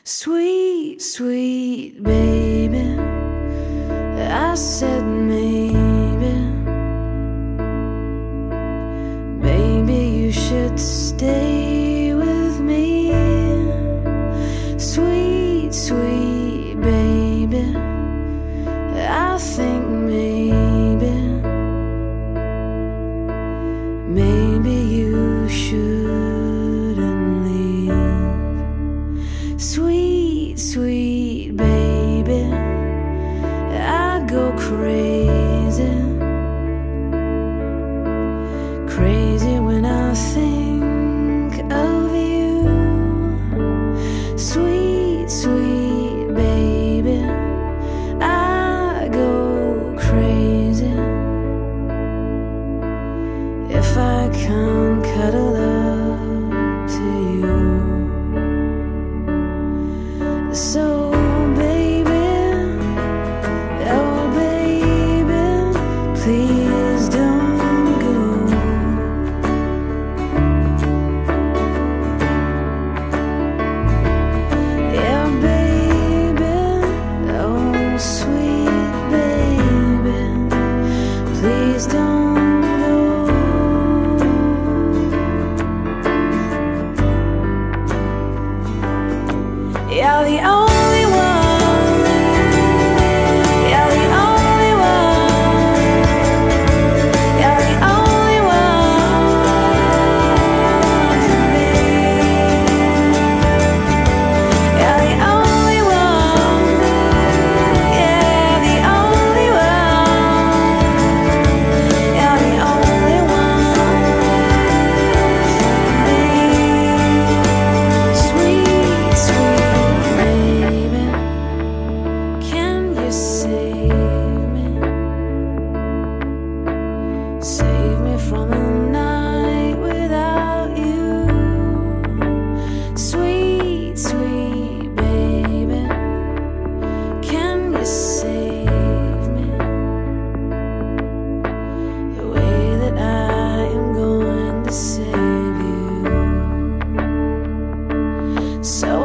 Sweet, sweet baby, I said maybe, maybe you should stay with me. Sweet, sweet baby, I think maybe you shouldn't leave. Sweet, sweet baby, I go crazy, crazy when I think of you. Sweet, sweet baby, I go crazy if I can't cuddle up to you. So baby, oh baby, please don't go. Yeah baby, oh sweet baby, please don't go. You're the only one, you're the only one, you're the only one for me. You're the only one, yeah, the only one, you're the only one for me. Sweet, sweet baby, can you save me? Save me from a night without you. Sweet, sweet baby, can you save me? The way that I am going to save you. So